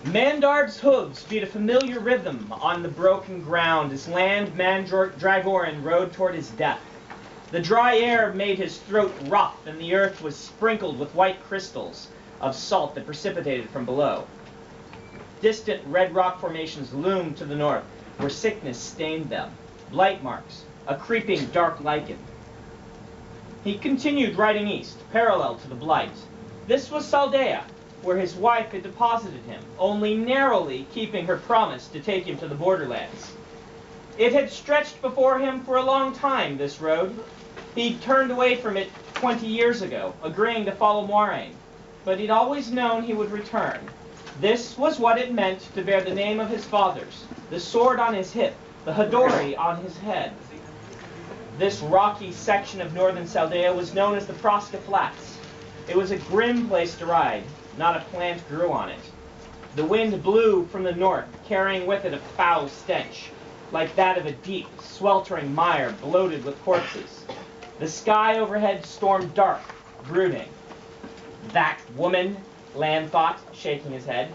Mandarb's hooves beat a familiar rhythm on the broken ground as land Mandragoran rode toward his death. The dry air made his throat rough, and the earth was sprinkled with white crystals of salt that precipitated from below. Distant red rock formations loomed to the north, where sickness stained them, blight marks, a creeping dark lichen. He continued riding east, parallel to the blight. This was Saldea, where his wife had deposited him, only narrowly keeping her promise to take him to the borderlands. It had stretched before him for a long time, this road. He'd turned away from it 20 years ago, agreeing to follow Moiraine, but he'd always known he would return. This was what it meant to bear the name of his fathers, the sword on his hip, the Hadori on his head. This rocky section of northern Saldea was known as the Proska Flats. It was a grim place to ride. Not a plant grew on it. The wind blew from the north, carrying with it a foul stench, like that of a deep, sweltering mire bloated with corpses. The sky overhead stormed dark, brooding. That woman, Lan thought, shaking his head.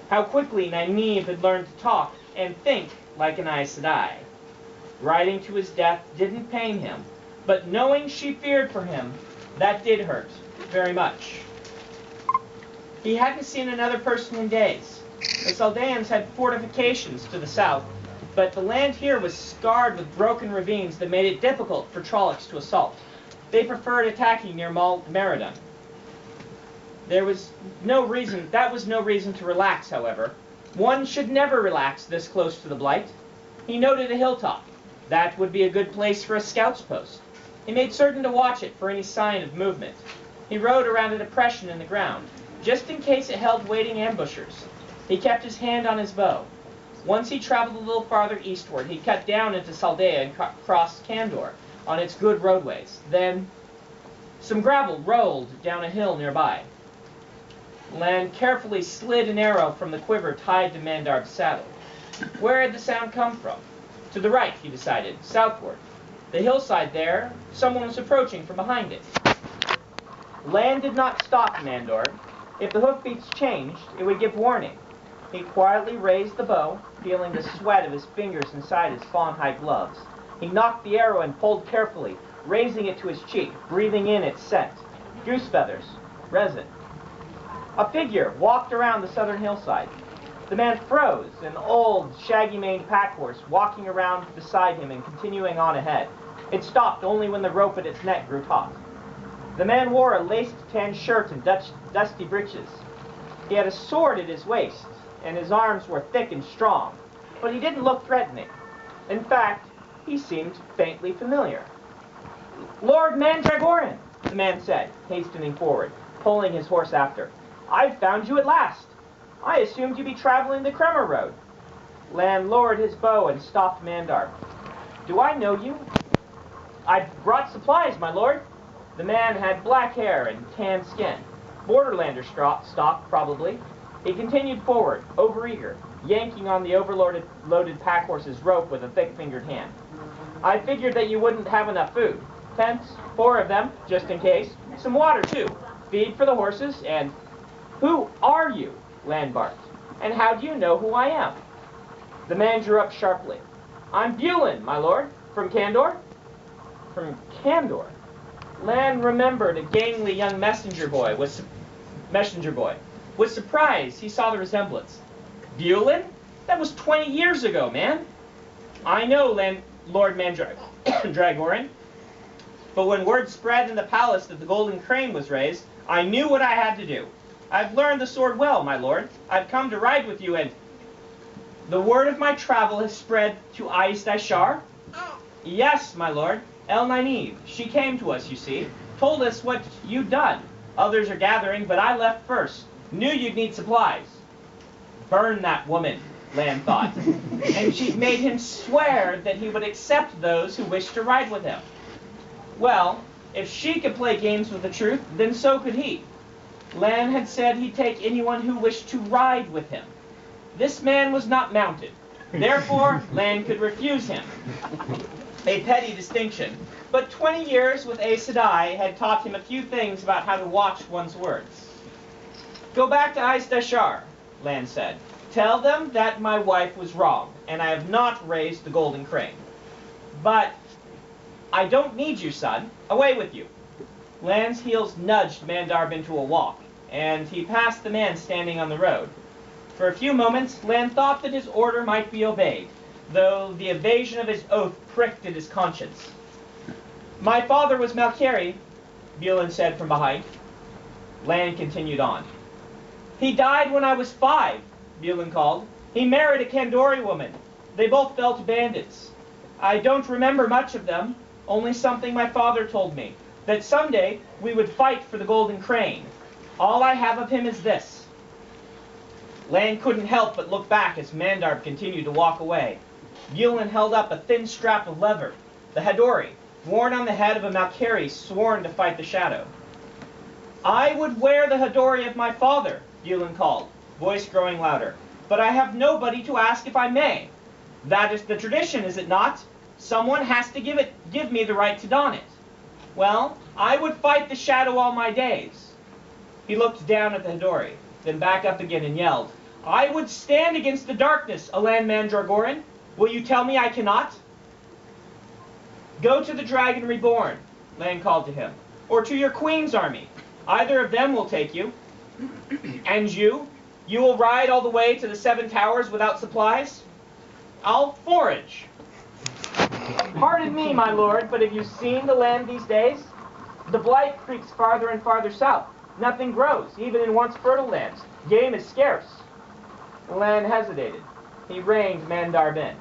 How quickly Nynaeve had learned to talk and think like an Aes Sedai. Riding to his death didn't pain him, but knowing she feared for him, that did hurt very much. He hadn't seen another person in days. The Saldeans had fortifications to the south, but the land here was scarred with broken ravines that made it difficult for Trollocs to assault. They preferred attacking near Meridon. That was no reason to relax, however. One should never relax this close to the Blight. He noted a hilltop. That would be a good place for a scout's post. He made certain to watch it for any sign of movement. He rode around a depression in the ground, just in case it held waiting ambushers. He kept his hand on his bow. Once he traveled a little farther eastward, he cut down into Saldea and crossed Candor on its good roadways. Then, some gravel rolled down a hill nearby. Lan carefully slid an arrow from the quiver tied to Mandarb's saddle. Where had the sound come from? To the right, he decided, southward. The hillside there, someone was approaching from behind it. Lan did not stop Mandor. If the hoofbeats changed, it would give warning. He quietly raised the bow, feeling the sweat of his fingers inside his fawn-hide gloves. He knocked the arrow and pulled carefully, raising it to his cheek, breathing in its scent. Goose feathers, resin. A figure walked around the southern hillside. The man froze, an old, shaggy-maned pack-horse walking around beside him and continuing on ahead. It stopped only when the rope at its neck grew taut. The man wore a laced tan shirt and dusty breeches. He had a sword at his waist, and his arms were thick and strong, but he didn't look threatening. In fact, he seemed faintly familiar. "Lord Mandragoran," the man said, hastening forward, pulling his horse after. "I've found you at last. I assumed you'd be traveling the Kremer Road." Lan lowered his bow and stopped Mandarb. "Do I know you?" "I've brought supplies, my lord." The man had black hair and tan skin. Borderlander stock, probably. He continued forward, overeager, yanking on the overloaded pack-horse's rope with a thick-fingered hand. "I figured that you wouldn't have enough food. Tents, 4 of them, just in case. Some water, too. Feed for the horses, and..." "Who are you?" Lan barked. "And how do you know who I am?" The man drew up sharply. "I'm Bulin, my lord. From Candor?" From Candor? Lan remembered a gangly young messenger boy. With surprise, he saw the resemblance. "Bulin? That was 20 years ago, man." "I know, Lord Mandragoran. But when word spread in the palace that the Golden Crane was raised, I knew what I had to do. I've learned the sword well, my lord. I've come to ride with you, and..." "The word of my travel has spread to Aes Sedai?" "Yes, my lord. El Nynaeve. She came to us, you see. Told us what you'd done. Others are gathering, but I left first. Knew you'd need supplies." Burn that woman, Lan thought. And she'd made him swear that he would accept those who wished to ride with him. Well, if she could play games with the truth, then so could he. Lan had said he'd take anyone who wished to ride with him. This man was not mounted. Therefore, Lan could refuse him. A petty distinction, but 20 years with Aes Sedai had taught him a few things about how to watch one's words. "Go back to Aes Sedai," Lan said. Tell them that my wife was wrong, and I have not raised the golden crane. But I don't need you, son. Away with you. Land's heels nudged Mandarb into a walk, and he passed the man standing on the road. For a few moments, Land thought that his order might be obeyed, though the evasion of his oath pricked at his conscience. My father was Malkeri, Bulin said from behind. Land continued on. He died when I was 5, Bulin called. He married a Kandori woman. They both fell to bandits. I don't remember much of them, only something my father told me, that someday we would fight for the golden crane. All I have of him is this. Land couldn't help but look back as Mandarb continued to walk away. Bulin held up a thin strap of leather, the Hadori, worn on the head of a Malkeri sworn to fight the shadow. I would wear the Hadori of my father, Bulin called, voice growing louder, but I have nobody to ask if I may. That is the tradition, is it not? Someone has to give me the right to don it. Well, I would fight the shadow all my days. He looked down at the Hadori, then back up again and yelled, I would stand against the darkness, Alan Mandragoran. Will you tell me I cannot? Go to the Dragon Reborn, Lan called to him, or to your queen's army. Either of them will take you. And you? You will ride all the way to the 7 towers without supplies? I'll forage. Pardon me, my lord, but have you seen the land these days? The blight creeps farther and farther south. Nothing grows, even in once fertile lands. Game is scarce. Lan hesitated. He reined Mandarb in.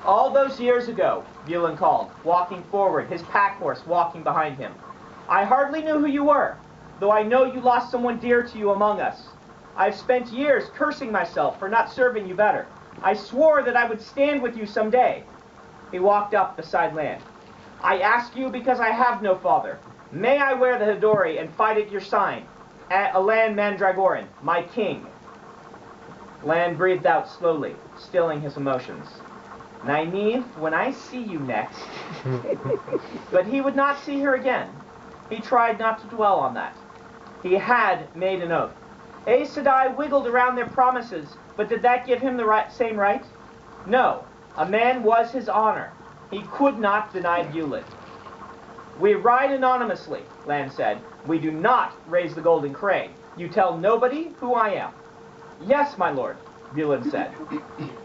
All those years ago, Bulin called, walking forward, his pack horse walking behind him. I hardly knew who you were, though I know you lost someone dear to you among us. I've spent years cursing myself for not serving you better. I swore that I would stand with you someday. He walked up beside Lan. I ask you because I have no father. May I wear the Hadori and fight at your sign, at Alan Mandragoran, my king. Lan breathed out slowly, stilling his emotions. Nynaeve, when I see you next. But he would not see her again. He tried not to dwell on that. He had made an oath. Aes Sedai wiggled around their promises, but did that give him the same right? No. A man was his honor. He could not deny Bulin. We ride anonymously, Lan said. We do not raise the golden crane. You tell nobody who I am. Yes, my lord, Bulin said.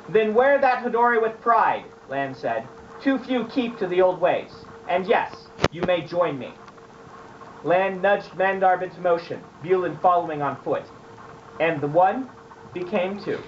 Then wear that Hadori with pride, Lan said. Too few keep to the old ways. And yes, you may join me. Lan nudged Mandarb into motion, Bulin following on foot. And the one became 2.